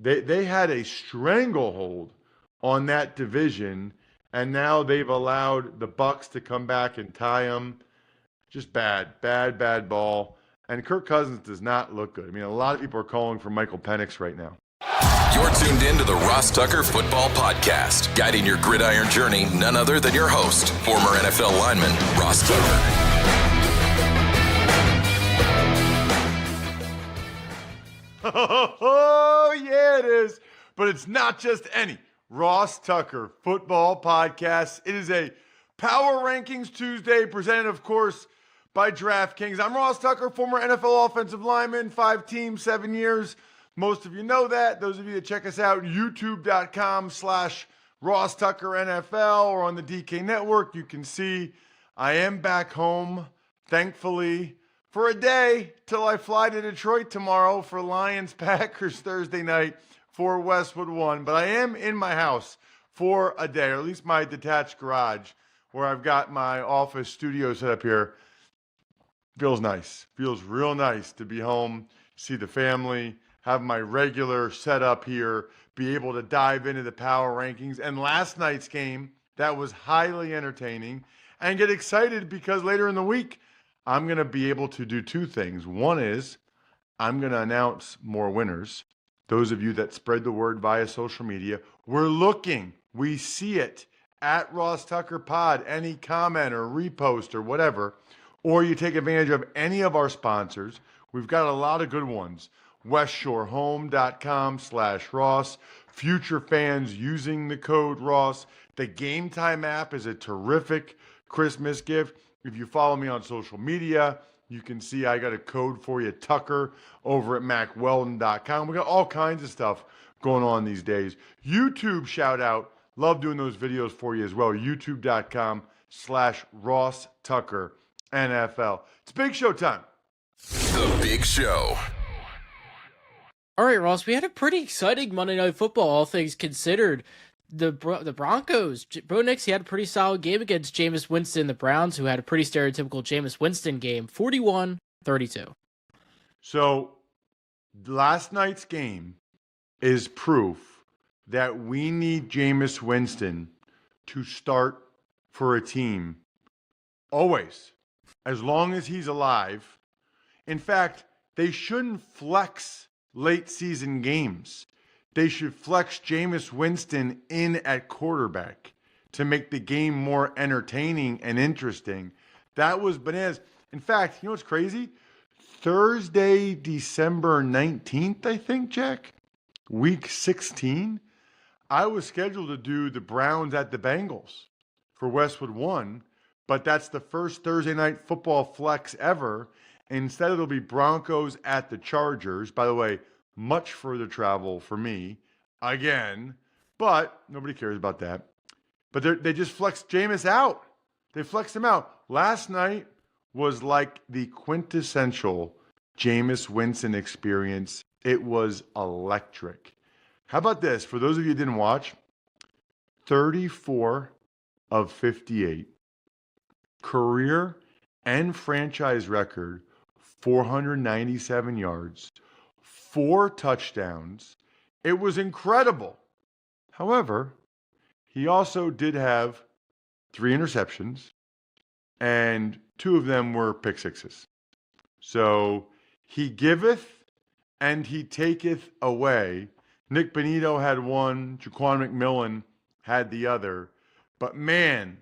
They had a stranglehold on that division, and now they've allowed the Bucks to come back and tie them. Just bad ball. And Kirk Cousins does not look good. I mean, a lot of people are calling for Michael Penix right now. You're tuned in to the Ross Tucker Football Podcast, guiding your gridiron journey, none other than your host, former NFL lineman, Ross Tucker. Oh, yeah, it is. But it's not just any Ross Tucker Football Podcast. It is a Power Rankings Tuesday, presented, of course, by DraftKings. I'm Ross Tucker, former NFL offensive lineman, 5 teams, 7 years. Most of you know that. Those of you that check us out, youtube.com/Ross Tucker NFL or on the DK Network, you can see I am back home, thankfully, for a day till I fly to Detroit tomorrow for Lions-Packers Thursday night for Westwood One. But I am in my house for a day, or at least my detached garage, where I've got my office studio set up here. Feels nice. Feels real nice to be home, see the family, have my regular setup here, be able to dive into the power rankings. And last night's game, that was highly entertaining, and get excited because later in the week, I'm going to be able to do 2 things. One is I'm going to announce more winners. Those of you that spread the word via social media, we're looking, we see it at Ross Tucker Pod, any comment or repost or whatever, or you take advantage of any of our sponsors. We've got a lot of good ones. WestShoreHome.com/Ross. Future fans using the code Ross. The Game Time app is a terrific Christmas gift. If you follow me on social media, you can see I got a code for you, Tucker, over at MacWeldon.com. We got all kinds of stuff going on these days. YouTube shout out. Love doing those videos for you as well. YouTube.com/Ross Tucker NFL. It's Big Show time. The Big Show. All right, Ross, we had a pretty exciting Monday Night Football, all things considered. The Broncos, Bo Nix, he had a pretty solid game against Jameis Winston, the Browns, who had a pretty stereotypical Jameis Winston game, 41-32. So last night's game is proof that we need Jameis Winston to start for a team always, as long as he's alive. In fact, they shouldn't flex late season games. They should flex Jameis Winston in at quarterback to make the game more entertaining and interesting. That was bananas. In fact, you know what's crazy? Thursday, December 19th, I think, Jack, week 16, I was scheduled to do the Browns at the Bengals for Westwood One, but that's the first Thursday night football flex ever. Instead, it'll be Broncos at the Chargers. By the way, much further travel for me, again, but nobody cares about that. But they just flexed Jameis out. They flexed him out. Last night was like the quintessential Jameis Winston experience. It was electric. How about this? For those of you who didn't watch, 34 of 58. Career and franchise record, 497 yards, 4 touchdowns. It was incredible. However, he also did have 3 interceptions, and 2 of them were pick sixes. So he giveth and he taketh away. Nick Bonito had 1, Jaquan McMillan had the other. But man,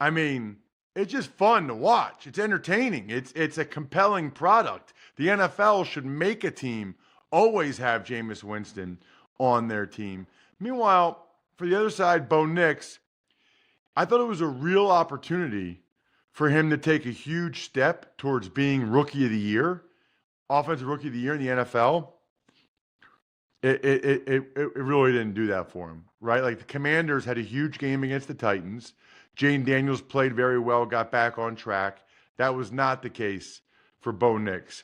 I mean, it's just fun to watch. It's entertaining. It's a compelling product. The NFL should make a team always have Jameis Winston on their team. Meanwhile, for the other side, Bo Nix, I thought it was a real opportunity for him to take a huge step towards being Rookie of the Year, Offensive Rookie of the Year in the NFL. It really didn't do that for him, right? Like the Commanders had a huge game against the Titans. Jane Daniels played very well, got back on track. That was not the case for Bo Nix.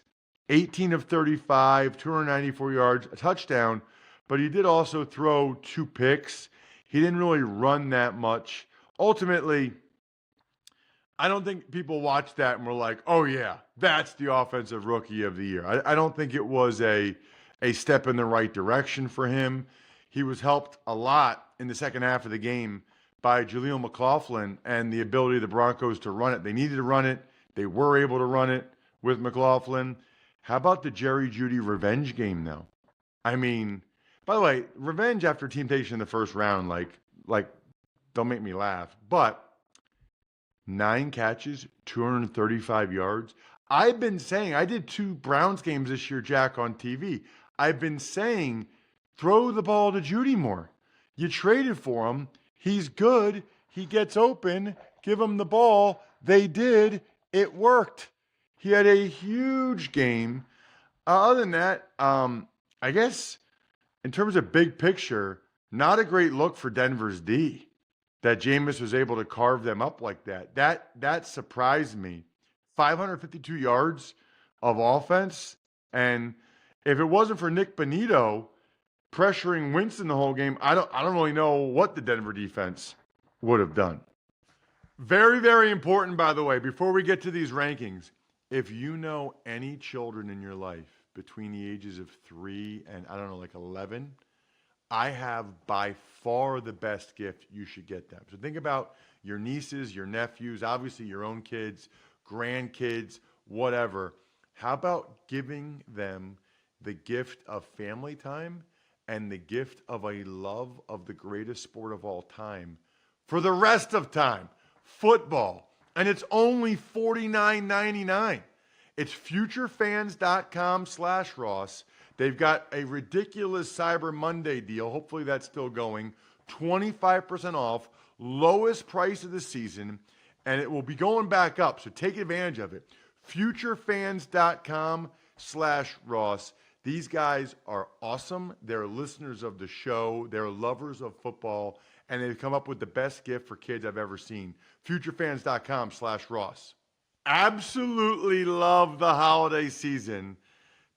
18 of 35, 294 yards, a touchdown, but he did also throw 2 picks. He didn't really run that much. Ultimately, I don't think people watched that and were like, oh yeah, that's the Offensive Rookie of the Year. I don't think it was a a step in the right direction for him. He was helped a lot in the second half of the game by Jaleel McLaughlin and the ability of the Broncos to run it. They needed to run it. They were able to run it with McLaughlin. How about the Jerry Jeudy revenge game, though? I mean, by the way, revenge after team takes you in the first round, like, don't make me laugh. But 9 catches, 235 yards. I've been saying, I did 2 Browns games this year, Jack, on TV. I've been saying, throw the ball to Jeudy more. You traded for him. He's good. He gets open. Give him the ball. They did. It worked. He had a huge game. Other than that, I guess in terms of big picture, not a great look for Denver's D that Jameis was able to carve them up like that. That surprised me. 552 yards of offense. And if it wasn't for Nick Bonito pressuring Winston the whole game, I don't really know what the Denver defense would have done. Very, very important, by the way, before we get to these rankings, if you know any children in your life between the ages of 3 and, 11, I have by far the best gift you should get them. So think about your nieces, your nephews, obviously your own kids, grandkids, whatever. How about giving them the gift of family time and the gift of a love of the greatest sport of all time for the rest of time, football. And it's only $49.99. It's futurefans.com/Ross. They've got a ridiculous Cyber Monday deal. Hopefully that's still going. 25% off, lowest price of the season, and it will be going back up. So take advantage of it. Futurefans.com/Ross. These guys are awesome. They're listeners of the show. They're lovers of football, and they've come up with the best gift for kids I've ever seen. Futurefans.com/Ross. Absolutely love the holiday season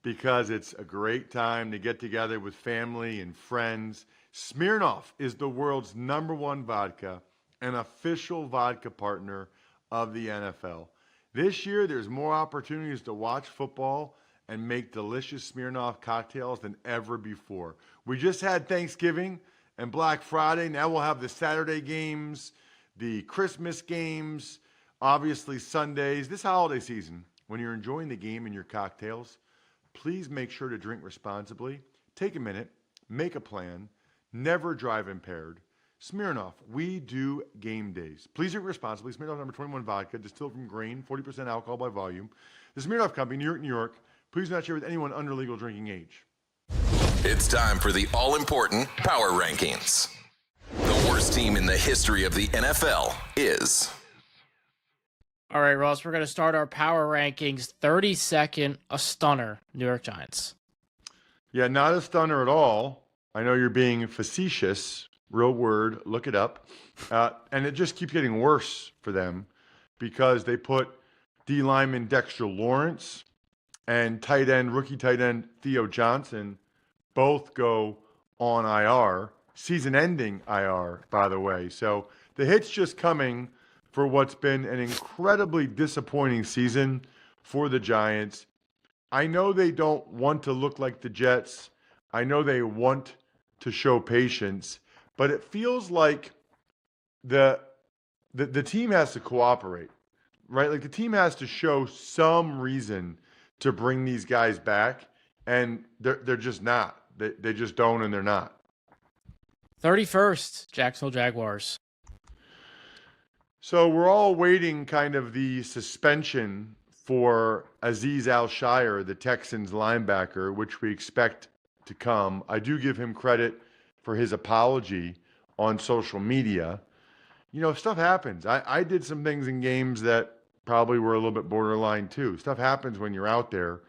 because it's a great time to get together with family and friends. Smirnoff is the world's #1 vodka, an official vodka partner of the NFL. This year, there's more opportunities to watch football and make delicious Smirnoff cocktails than ever before. We just had Thanksgiving and Black Friday. Now we'll have the Saturday games, the Christmas games, obviously Sundays. This holiday season, when you're enjoying the game and your cocktails, please make sure to drink responsibly. Take a minute, make a plan, never drive impaired. Smirnoff, we do game days. Please drink responsibly. Smirnoff number 21 vodka, distilled from grain, 40% alcohol by volume. The Smirnoff Company, New York, New York. Please do not share with anyone under legal drinking age. It's time for the all-important Power Rankings. The worst team in the history of the NFL is... All right, Ross, we're going to start our power rankings. 32nd, a stunner, New York Giants. Yeah, not a stunner at all. I know you're being facetious. Real word, look it up. And it just keeps getting worse for them because they put D lineman Dexter Lawrence and rookie tight end Theo Johnson both go on IR, season-ending IR, by the way. So the hit's just coming for what's been an incredibly disappointing season for the Giants. I know they don't want to look like the Jets. I know they want to show patience, but it feels like the team has to cooperate, right? Like the team has to show some reason to bring these guys back, and they're just not. They just don't, and they're not. 31st, Jacksonville Jaguars. So we're all waiting kind of the suspension for Azeez Al-Shire, the Texans linebacker, which we expect to come. I do give him credit for his apology on social media. You know, stuff happens. I did some things in games that probably were a little bit borderline too. Stuff happens when you're out there,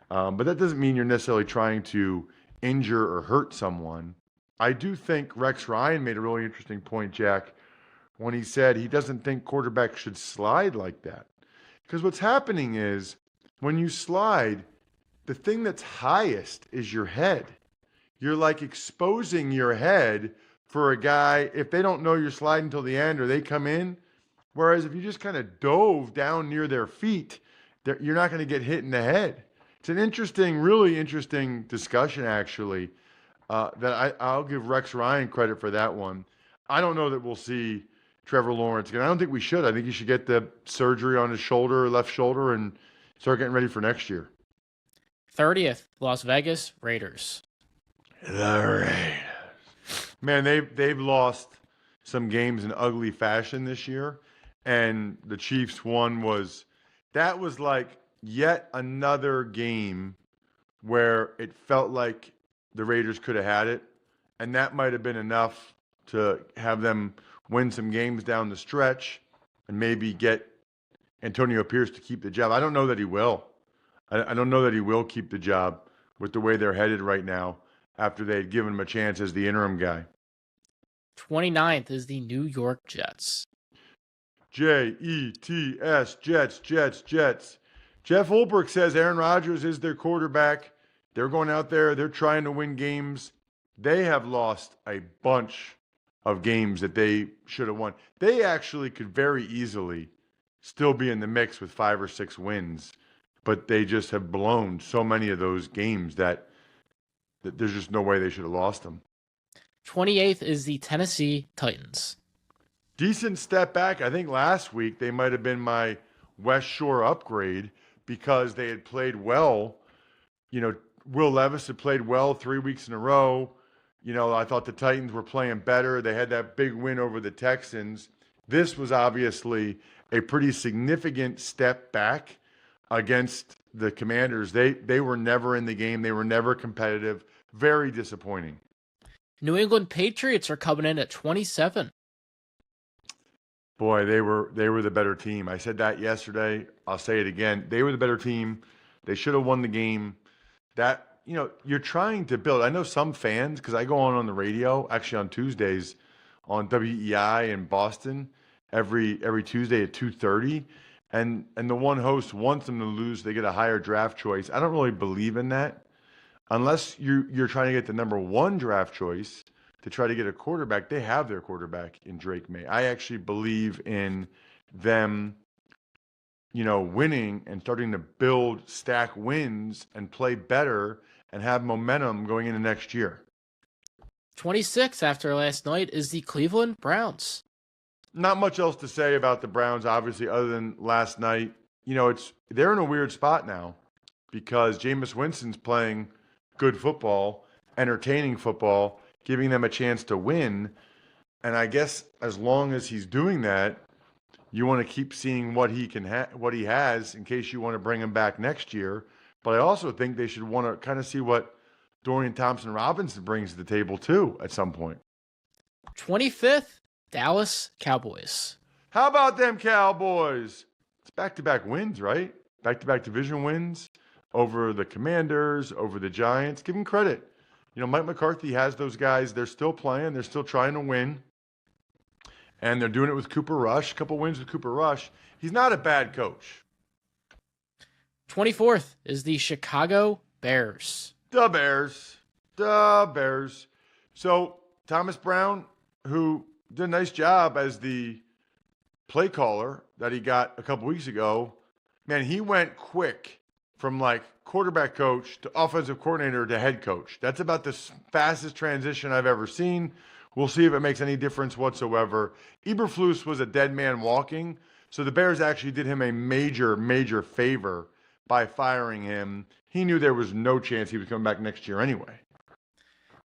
but that doesn't mean you're necessarily trying to injure or hurt someone. I do think Rex Ryan made a really interesting point, Jack, when he said he doesn't think quarterbacks should slide like that. Because what's happening is when you slide, the thing that's highest is your head. You're like exposing your head for a guy, if they don't know you're sliding until the end or they come in. Whereas if you just kind of dove down near their feet, you're not going to get hit in the head. It's an interesting, really interesting discussion, actually. I'll give Rex Ryan credit for that one. I don't know that we'll see Trevor Lawrence again. I don't think we should. I think he should get the surgery on his shoulder, left shoulder, and start getting ready for next year. 30th, Las Vegas Raiders. The Raiders. Man, they've lost some games in ugly fashion this year, and the Chiefs one was like yet another game where it felt like the Raiders could have had it, and that might have been enough to have them win some games down the stretch and maybe get Antonio Pierce to keep the job. I don't know that he will. I don't know that he will keep the job with the way they're headed right now after they had given him a chance as the interim guy. 29th is the New York Jets. Jets, Jets. Jeff Ulbrich says Aaron Rodgers is their quarterback. They're going out there. They're trying to win games. They have lost a bunch of games that they should have won. They actually could very easily still be in the mix with 5 or 6 wins, but they just have blown so many of those games that there's just no way they should have lost them. 28th is the Tennessee Titans. Decent step back. I think last week they might have been my West Shore upgrade because they had played well. You know, Will Levis had played well 3 weeks in a row. You know, I thought the Titans were playing better. They had that big win over the Texans. This was obviously a pretty significant step back against the Commanders. They were never in the game. They were never competitive. Very disappointing. New England Patriots are coming in at 27. Boy, they were the better team. I said that yesterday. I'll say it again. They were the better team. They should have won the game. That, you know, you're trying to build. I know some fans, because I go on the radio, actually on Tuesdays, on WEI in Boston, every Tuesday at 2:30, and the one host wants them to lose. They get a higher draft choice. I don't really believe in that, unless you're trying to get the number 1 draft choice to try to get a quarterback. They have their quarterback in Drake May. I actually believe in them, you know, winning and starting to build, stack wins and play better and have momentum going into next year. 26 after last night is the Cleveland Browns. Not much else to say about the Browns, obviously, other than last night. You know, they're in a weird spot now because Jameis Winston's playing good football, entertaining football, giving them a chance to win. And I guess as long as he's doing that, you want to keep seeing what he what he has in case you want to bring him back next year. But I also think they should want to kind of see what Dorian Thompson-Robinson brings to the table too at some point. 25th, Dallas Cowboys. How about them Cowboys? It's back-to-back wins, right? Back-to-back division wins over the Commanders, over the Giants. Give them credit. You know, Mike McCarthy has those guys. They're still playing. They're still trying to win. And they're doing it with Cooper Rush. A couple wins with Cooper Rush. He's not a bad coach. 24th is the Chicago Bears. The Bears. So Thomas Brown, who did a nice job as the play caller that he got a couple weeks ago, man, he went quick from like quarterback coach to offensive coordinator to head coach. That's about the fastest transition I've ever seen. We'll see if it makes any difference whatsoever. Eberflus was a dead man walking, so the Bears actually did him a major, major favor by firing him. He knew there was no chance he was coming back next year anyway.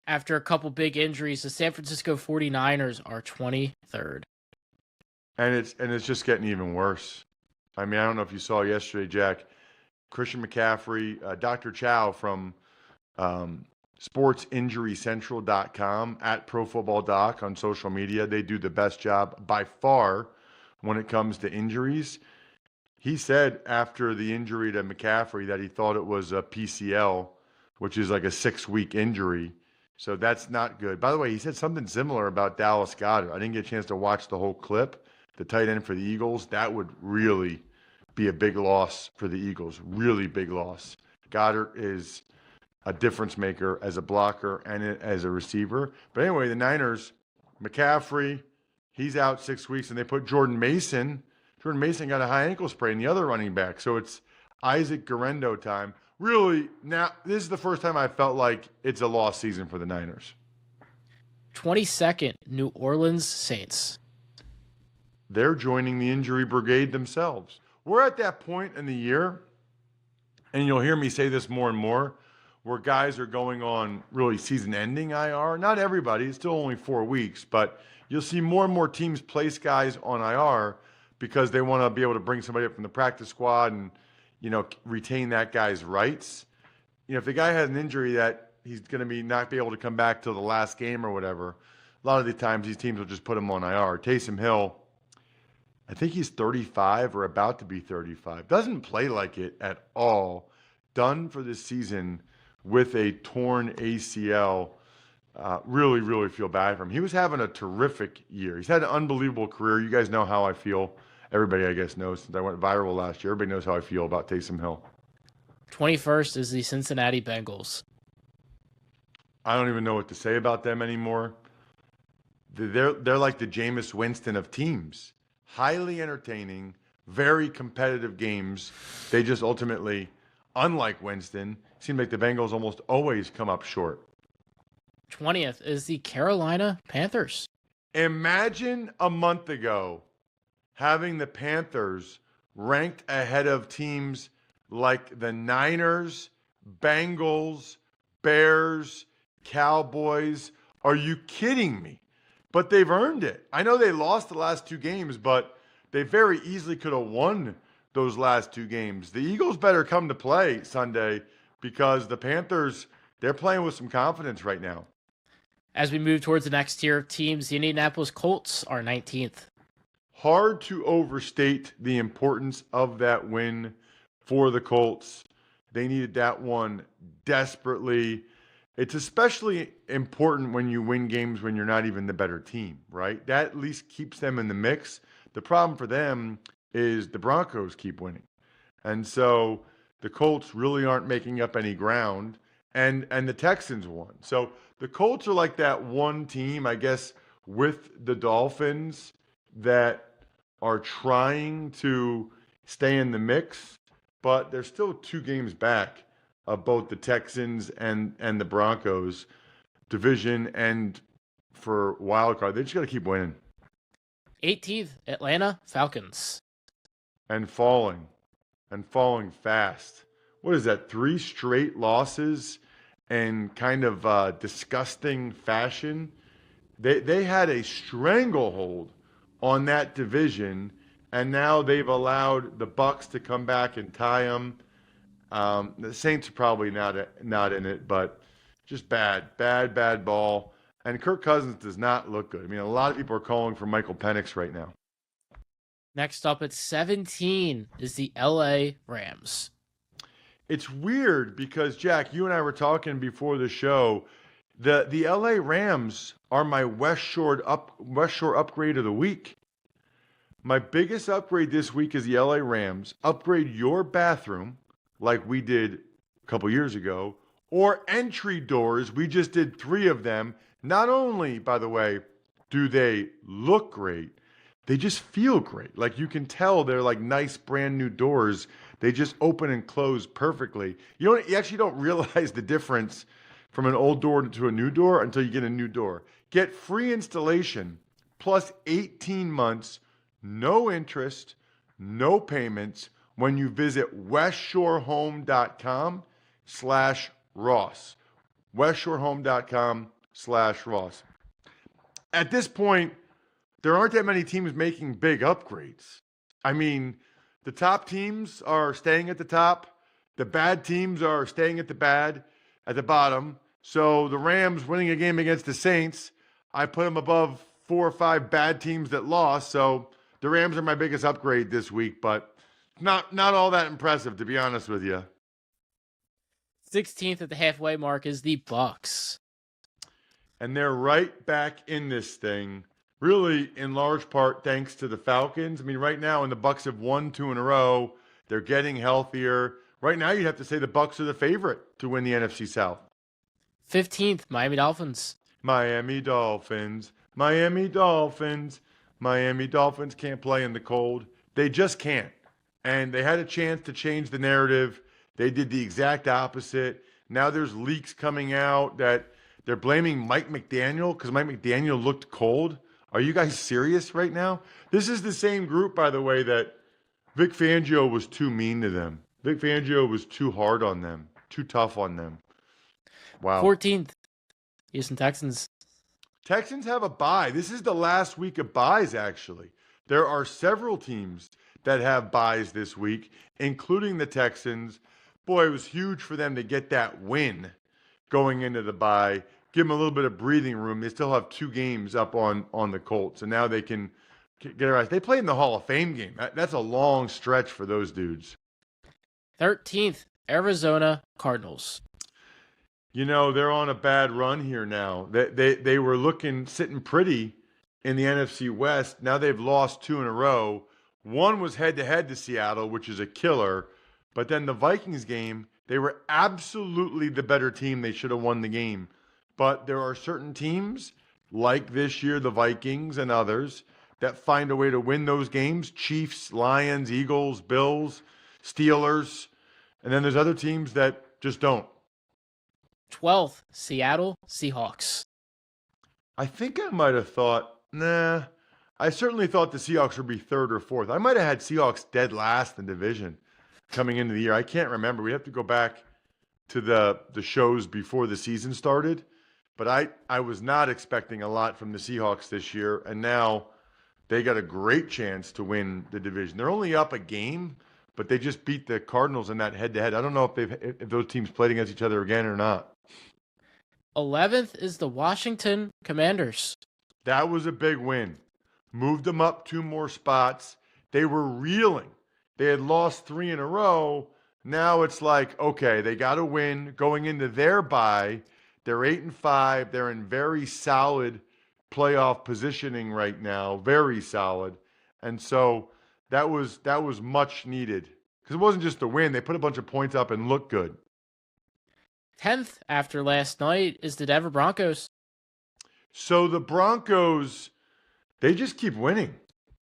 After a couple big injuries, the San Francisco 49ers are 23rd. And it's just getting even worse. I mean, I don't know if you saw yesterday, Jack, Christian McCaffrey, Dr. Chow from sportsinjurycentral.com at ProFootballDoc on social media. They do the best job by far when it comes to injuries. He said after the injury to McCaffrey that he thought it was a PCL, which is like a 6-week injury. So that's not good. By the way, he said something similar about Dallas Goedert. I didn't get a chance to watch the whole clip. The tight end for the Eagles, that would really be a big loss for the Eagles. Really big loss. Goddard is a difference maker as a blocker and as a receiver. But anyway, the Niners, McCaffrey, he's out 6 weeks, and they put Jordan Mason. Jordan Mason got a high ankle sprain, the other running back. So it's Isaac Guerendo time. really, now this is the first time I felt like it's a lost season for the Niners. 22nd, New Orleans Saints. They're joining the injury brigade themselves. We're at that point in the year, and you'll hear me say this more and more, where guys are going on really season-ending IR. Not everybody, it's still only 4 weeks, but you'll see more and more teams place guys on IR because they want to be able to bring somebody up from the practice squad and, retain that guy's rights. If the guy has an injury that he's going to not be able to come back till the last game or whatever, a lot of the times these teams will just put him on IR. Taysom Hill, I think he's 35 or about to be 35. Doesn't play like it at all. Done for this season with a torn ACL. Really, really feel bad for him. He was having a terrific year. He's had an unbelievable career. You guys know how I feel. Everybody, I guess, knows since I went viral last year. Everybody knows how I feel about Taysom Hill. 21st is the Cincinnati Bengals. I don't even know what to say about them anymore. They're like the Jameis Winston of teams. Highly entertaining, very competitive games. They just ultimately, unlike Winston, seem like the Bengals almost always come up short. 20th is the Carolina Panthers. Imagine a month ago having the Panthers ranked ahead of teams like the Niners, Bengals, Bears, Cowboys. Are you kidding me? But they've earned it. I know they lost the last 2 games, but they very easily could have won those last 2 games. The Eagles better come to play Sunday because the Panthers, they're playing with some confidence right now. As we move towards the next tier of teams, the Indianapolis Colts are 19th. Hard to overstate the importance of that win for the Colts. They needed that one desperately. It's especially important when you win games when you're not even the better team, right? That at least keeps them in the mix. The problem for them is the Broncos keep winning. And so the Colts really aren't making up any ground, and the Texans won. So the Colts are like that one team, I guess, with the Dolphins that are trying to stay in the mix, but they're still 2 games back of both the Texans and the Broncos division, and for wild card, they just got to keep winning. 18th, Atlanta Falcons. And falling fast. What is that, 3 straight losses in kind of disgusting fashion? They had a stranglehold on that division, and now they've allowed the Bucs to come back and tie them. The Saints are probably not in it, but just bad ball. And Kirk Cousins does not look good. I mean, a lot of people are calling for Michael Penix right now. Next up at 17 is the LA Rams. It's weird because, Jack, you and I were talking before the show. The LA Rams are my West Shore upgrade of the week. My biggest upgrade this week is the LA Rams. Upgrade your bathroom like we did a couple years ago, or entry doors. We just did 3 of them. Not only, by the way, do they look great, they just feel great. Like you can tell they're like nice brand new doors. They just open and close perfectly. You actually don't realize the difference from an old door to a new door until you get a new door. Get free installation plus 18 months, no interest, no payments when you visit westshorehome.com/Ross. westshorehome.com/Ross. At this point, there aren't that many teams making big upgrades. I mean, the top teams are staying at the top. The bad teams are staying at the bottom. So the Rams winning a game against the Saints, I put them above 4 or 5 bad teams that lost. So the Rams are my biggest upgrade this week, but not all that impressive, to be honest with you. 16th at the halfway mark is the Bucs. And they're right back in this thing, really in large part thanks to the Falcons. I mean, right now, and the Bucs have won 2 in a row. They're getting healthier. Right now, you'd have to say the Bucs are the favorite to win the NFC South. 15th, Miami Dolphins. Miami Dolphins. Miami Dolphins. Miami Dolphins can't play in the cold. They just can't. And they had a chance to change the narrative. They did the exact opposite. Now there's leaks coming out that they're blaming Mike McDaniel because Mike McDaniel looked cold. Are you guys serious right now? This is the same group, by the way, that Vic Fangio was too mean to them. Vic Fangio was too hard on them, too tough on them. Wow. 14th, Houston Texans. Texans have a bye. This is the last week of byes, actually. There are several teams that have byes this week, including the Texans. Boy, it was huge for them to get that win going into the bye. Give them a little bit of breathing room. They still have 2 games up on the Colts, and now they can get it right. They played in the Hall of Fame game. That's a long stretch for those dudes. 13th, Arizona Cardinals. You know, they're on a bad run here now. They were sitting pretty in the NFC West. Now they've lost 2 in a row. One was head-to-head to Seattle, which is a killer. But then the Vikings game, they were absolutely the better team. They should have won the game. But there are certain teams, like this year, the Vikings and others, that find a way to win those games. Chiefs, Lions, Eagles, Bills, Steelers. And then there's other teams that just don't. 12th, Seattle Seahawks. I think I might have thought, nah. I certainly thought the Seahawks would be 3rd or 4th. I might have had Seahawks dead last in division coming into the year. I can't remember. We have to go back to the shows before the season started. But I was not expecting a lot from the Seahawks this year, and now they got a great chance to win the division. They're only up a game, but they just beat the Cardinals in that head-to-head. I don't know if those teams played against each other again or not. 11th is the Washington Commanders. That was a big win. Moved them up 2 more spots. They were reeling. They had lost 3 in a row. Now it's like, okay, they got to win going into their bye. They're 8-5. They're in very solid playoff positioning right now, very solid. And so that was much needed because it wasn't just a win. They put a bunch of points up and looked good. 10th after last night is the Denver Broncos. So the Broncos, they just keep winning.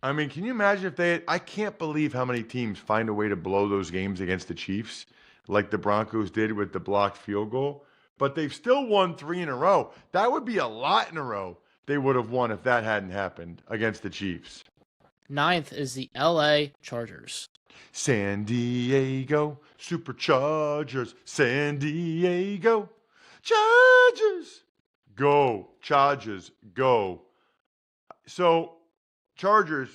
I mean, can you imagine if I can't believe how many teams find a way to blow those games against the Chiefs like the Broncos did with the blocked field goal. But they've still won 3 in a row. That would be a lot in a row they would have won if that hadn't happened against the Chiefs. 9th is the LA Chargers. San Diego Superchargers. San Diego Chargers. Go. Chargers. Go. So, Chargers,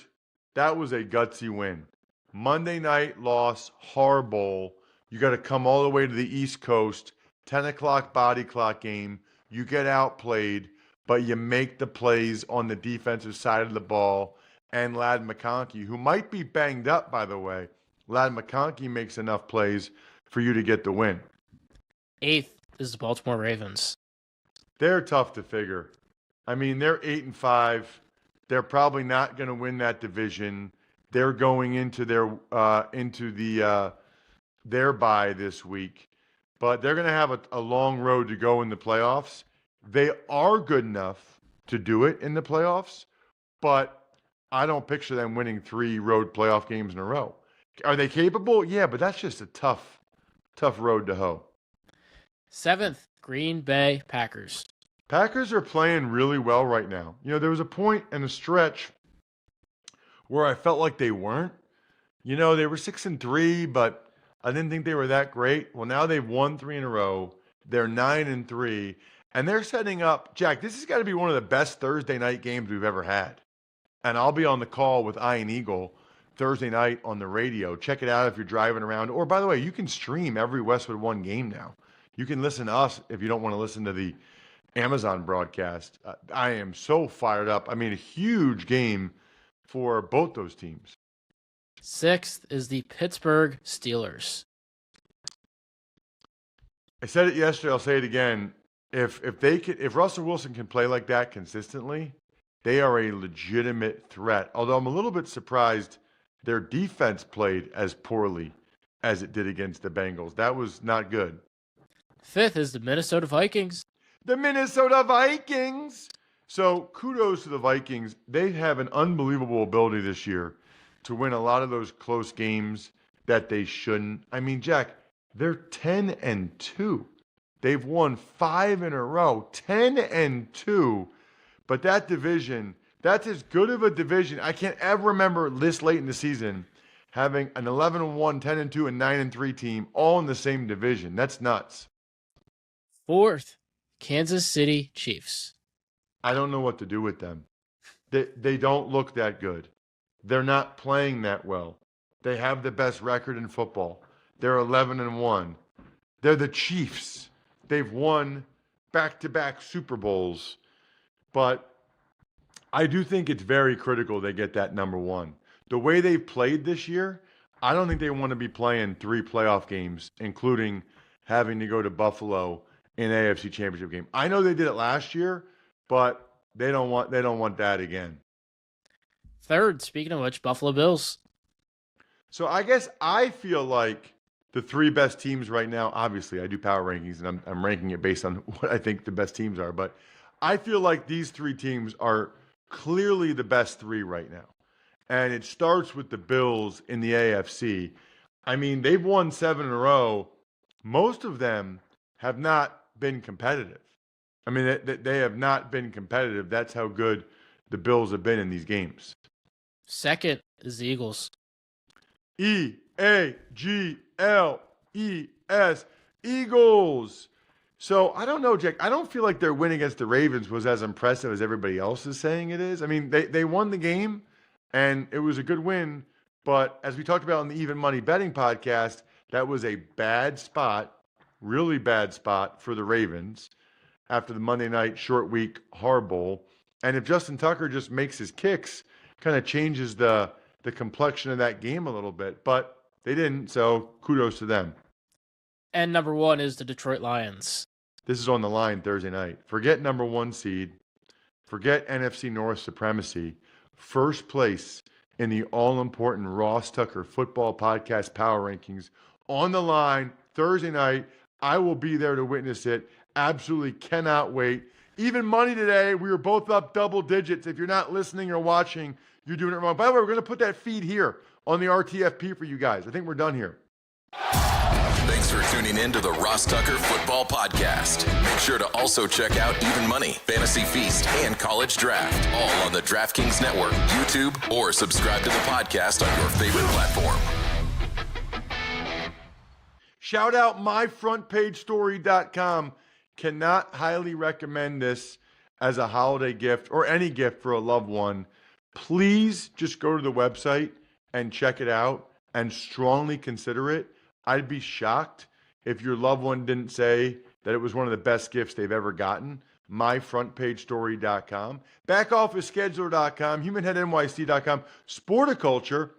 that was a gutsy win. Monday night loss, horrible. You got to come all the way to the East Coast. 10 o'clock body clock game. You get outplayed, but you make the plays on the defensive side of the ball. And Ladd McConkey, who might be banged up, by the way, Ladd McConkey makes enough plays for you to get the win. 8th is the Baltimore Ravens. They're tough to figure. I mean, they're 8-5. They're probably not going to win that division. They're going into their bye this week. But they're going to have a long road to go in the playoffs. They are good enough to do it in the playoffs, but I don't picture them winning 3 road playoff games in a row. Are they capable? Yeah, but that's just a tough road to hoe. 7th, Green Bay Packers. Packers are playing really well right now. You know, there was a point in the stretch where I felt like they weren't. You know, they were 6-3, but I didn't think they were that great. Well, now they've won 3 in a row. They're 9-3, and they're setting up. Jack, this has got to be one of the best Thursday night games we've ever had. And I'll be on the call with Ian Eagle Thursday night on the radio. Check it out if you're driving around. Or, by the way, you can stream every Westwood One game now. You can listen to us if you don't want to listen to the Amazon broadcast. I am so fired up. I mean, a huge game for both those teams. 6th is the Pittsburgh Steelers. I said it yesterday. I'll say it again. If Russell Wilson can play like that consistently, they are a legitimate threat. Although I'm a little bit surprised their defense played as poorly as it did against the Bengals. That was not good. 5th is the Minnesota Vikings. The Minnesota Vikings. So kudos to the Vikings. They have an unbelievable ability this year to win a lot of those close games that they shouldn't. I mean, Jack, They're 10-2. They've won 5 in a row, 10-2. But that division, that's as good of a division. I can't ever remember this late in the season having an 11-1, 10-2, and 9-3 team all in the same division. That's nuts. Fourth, Kansas City Chiefs. I don't know what to do with them. They don't look that good. They're not playing that well. They have the best record in football. They're 11-1. They're the Chiefs. They've won back-to-back Super Bowls. But I do think it's very critical they get that number one. The way they've played this year, I don't think they want to be playing 3 playoff games, including having to go to Buffalo in an AFC Championship game. I know they did it last year, but they don't want that again. Third, speaking of which, Buffalo Bills. So I guess I feel like the 3 best teams right now, obviously I do power rankings and I'm ranking it based on what I think the best teams are, but I feel like these 3 teams are clearly the best 3 right now. And it starts with the Bills in the AFC. I mean, they've won 7 in a row. Most of them have not been competitive. I mean, they have not been competitive. That's how good the Bills have been in these games. Second is the Eagles. E-A-G-L-E-S. Eagles. So I don't know, Jack. I don't feel like their win against the Ravens was as impressive as everybody else is saying it is. I mean, they won the game, and it was a good win. But as we talked about on the Even Money Betting podcast, that was a bad spot, really bad spot for the Ravens after the Monday night short week Hard Bowl. And if Justin Tucker just makes his kicks, kind of changes the complexion of that game a little bit. But they didn't, so kudos to them. And number 1 is the Detroit Lions. This is on the line Thursday night. Forget number 1 seed. Forget NFC North supremacy. First place in the all-important Ross Tucker Football Podcast Power Rankings on the line Thursday night. I will be there to witness it. Absolutely cannot wait. Even money today, we were both up double digits. If you're not listening or watching, you're doing it wrong. By the way, we're going to put that feed here on the RTFP for you guys. I think we're done here. Thanks for tuning in to the Ross Tucker Football Podcast. Make sure to also check out Even Money, Fantasy Feast, and College Draft, all on the DraftKings Network, YouTube, or subscribe to the podcast on your favorite platform. Shout out myfrontpagestory.com. Cannot highly recommend this as a holiday gift or any gift for a loved one. Please just go to the website and check it out and strongly consider it. I'd be shocked if your loved one didn't say that it was one of the best gifts they've ever gotten. myfrontpagestory.com, backofficescheduler.com, humanheadnyc.com, Sporticulture,